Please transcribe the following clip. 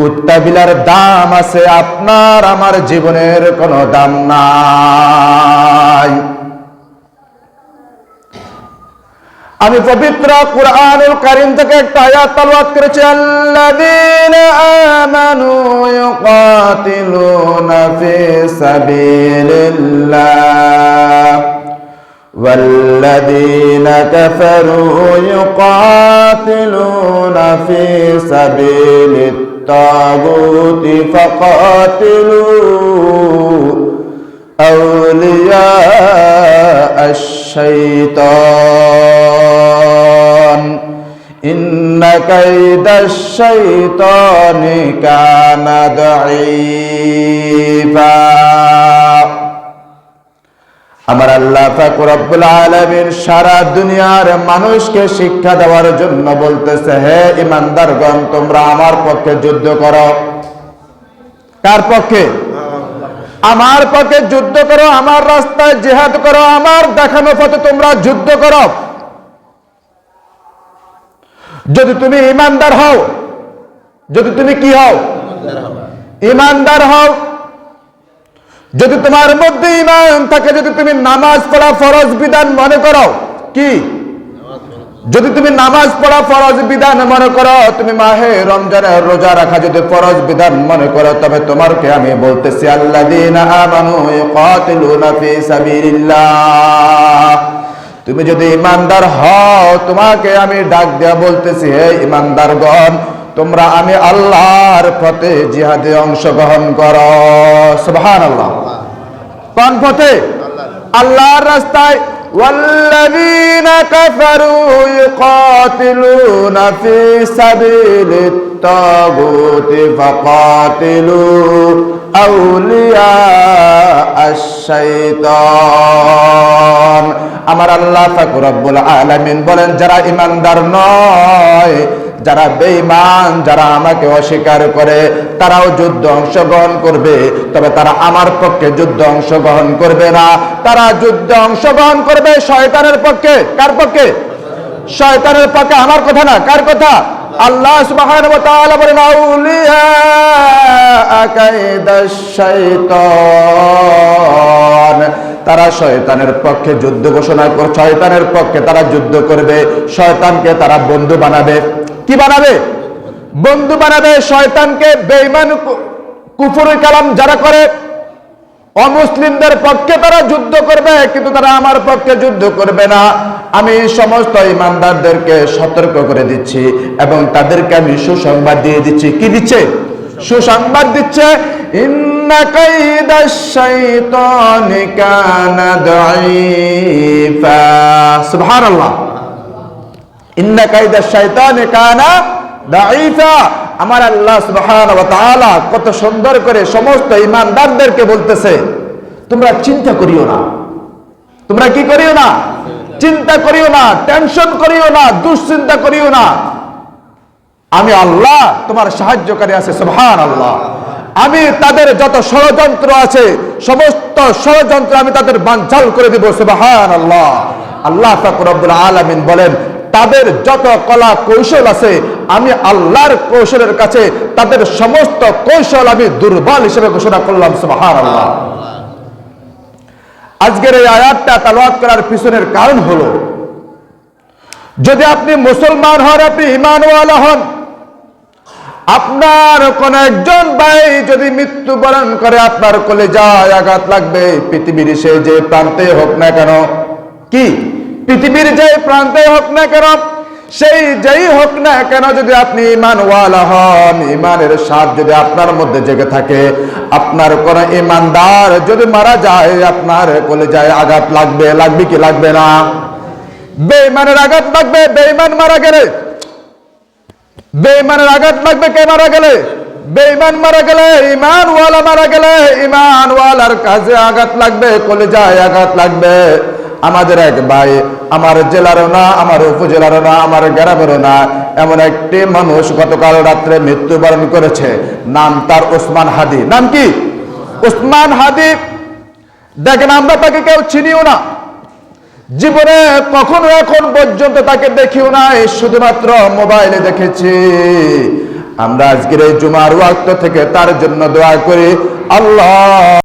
কুত্তা বিলার দাম আছে, আপনার আমার জীবনের কোনো দাম নাই। আমি পবিত্র কুরআনুল কারীম থেকে একটা আয়াত তেলাওয়াত করেছি, আল্লাযীনা আমানু ইউকাতিলুনা ফি সাবিলিল্লাহ ওয়াল্লাযীনা কাফারু ইউকাতিলুনা ফি সাবিলিত তাগুতি ফাকাতিলু আউলিয়া আশ-শাইতান ইন্না কাইদাশ শাইতানি কানা দাঈফা। আমার আল্লাহ পাক রব্বুল আলামিন সারা দুনিয়ার মানুষকে শিক্ষা দেওয়ার জন্য বলতেছে, হে ঈমানদারগণ, তোমরা আমার পক্ষে যুদ্ধ করো। কার পক্ষে? আমার পক্ষে যুদ্ধ করো, আমার রাস্তায় জিহাদ করো, আমার দেখানো পথে তোমরা যুদ্ধ করো। যদি তুমি ঈমানদার হও, যদি তুমি কি হও? ঈমানদার হও। যদি তোমার মধ্যে ঈমান থাকে, যদি তুমি নামাজ পড়া ফরজ বিধান মনে করো, কি? যদি তুমি নামাজ পড়া ফরজ বিধান মনে করো, তুমি মাহে রমজানের রোজা রাখা যদি ফরজ বিধান মনে করো, তবে তোমাকে আমি বলতেছি, আল্লাযীনা আমানু ইউকাতিলুনা ফি সাবিলিল্লাহ। তুমি যদি ঈমানদার হও, তোমাকে আমি ডাক দেয়া বলতেছি, হে ঈমানদারগণ, তোমরা আমি আল্লাহর পথে জিহাদে অংশগ্রহণ করো। সুবহানাল্লাহ। কোন পথে? আল্লাহর রাস্তায়। ওয়াল্লাযীনা কাফারু ইউকাতিলুনা ফি সাবিলিত তাগুতি ফাকাতিলু আউলিয়া আশ-শাইতান। আমার আল্লাহ পাক রব্বুল আলামিন বলেন, যারা ঈমানদার নয়, যারা বেঈমান, যারা আমাকে অস্বীকার করে, তারাও যুদ্ধ অংশগ্রহণ করবে, তবে তারা আমার পক্ষে যুদ্ধ অংশগ্রহণ করবে না। তারা যুদ্ধে অংশগ্রহণ করবে শয়তানের পক্ষে। কার পক্ষে? শয়তানের পক্ষে। আমার কথা না, কার কথা? আল্লাহ সুবহানাহু ওয়া তাআলা বলেন, আউলিয়া কাইদাশ শাইতান। তারা শয়তানের পক্ষে যুদ্ধ ঘোষণা করে, শয়তানের পক্ষে তারা যুদ্ধ করবে, শয়তানকে তারা বন্ধু বানাবে। কি বানাবে? বন্ধু বানাবে শয়তানকে। বেঈমান কুফরি কালাম যারা করে, অমুসলিমদের পক্ষে তারা যুদ্ধ করবে, কিন্তু তারা আমার পক্ষে যুদ্ধ করবে না। আমি সমস্ত ঈমানদারদেরকে সতর্ক করে দিচ্ছি এবং তাদেরকে আমি সুসংবাদ দিয়ে দিচ্ছি। কি দিচ্ছে? সুসংবাদ দিচ্ছে, ইন্না কাইদাশ শাইতানি কানা দাঈফা। সুবহানাল্লাহ। ইন্না কাইদাশ শাইতানি কানা দাঈফা। আমার আল্লাহ সুবহানাহু ওয়া তাআলা কত সুন্দর করে সমস্ত ঈমানদারদেরকে বলতেছে, তোমরা চিন্তা করিও না। তোমরা কি করিও না? চিন্তা করিও না, টেনশন করিও না, দুশ্চিন্তা করিও না। আমি আল্লাহ তোমার সাহায্যকারী আছে। সুবহানাল্লাহ। আমি তাদের যত ষড়যন্ত্র আছে, সমস্ত ষড়যন্ত্র আমি তাদের বানচাল করে দেব। সুবহানাল্লাহ। আল্লাহ পাক রব্বুল আলামিন বলেন, তাদের যত কলা কৌশল আছে, আমি আল্লাহর কৌশলের কাছে তাদের সমস্ত কৌশল আমি দুর্বল হিসেবে ঘোষণা করলাম। সুবহানাল্লাহ। আজকের এই আয়াতটা তেলাওয়াত করার পিছনের কারণ হলো, যদি আপনি মুসলমান হন, আপনি ঈমানওয়ালা হন, আপনার কোন একজন ভাই যদি মৃত্যুবরণ করে, আপনার কলিজায় আঘাত লাগবে। পৃথিবীর সে যে প্রান্তে হোক না কেন, কি? পৃথিবীর যে প্রান্তে হোক না কেন, সেই যেই হোক না কেন, যদি আপনি ঈমানওয়ালা হন, ঈমানের স্বাদ যদি আপনার মধ্যে জেগে থাকে, আপনার কোন ঈমানদার যদি মারা যায়, আপনার কলিজায় আঘাত লাগবে। লাগবে কি লাগবে না? বেঈমানের আঘাত লাগবে। বেঈমান মারা গেলে, বেঈমানের আঘাত লাগবে। কে মারা গেলে? বেঈমান মারা গেলে। ঈমানওয়ালা মারা গেলে ঈমানওয়ালার কাজে আঘাত লাগবে, কলিজায় আঘাত লাগবে। আমাদের এক ভাই, আমার জেলারও না, আমার উপজেলারও না, আমার গ্রামেরও না, এমন একটি মানুষ গতকাল রাত্রে মৃত্যুবরণ করেছে। নাম তার ওসমান হাদি। নাম কি? ওসমান হাদি। দেখেন, আমরা তাকে কেউ চিনিও না, জীবনে কখনো এখন পর্যন্ত তাকে দেখিও নাই, শুধুমাত্র মোবাইলে দেখেছি। আমরা আজকের এই জুমার ওয়াক্ত থেকে তার জন্য দোয়া করি, আল্লাহ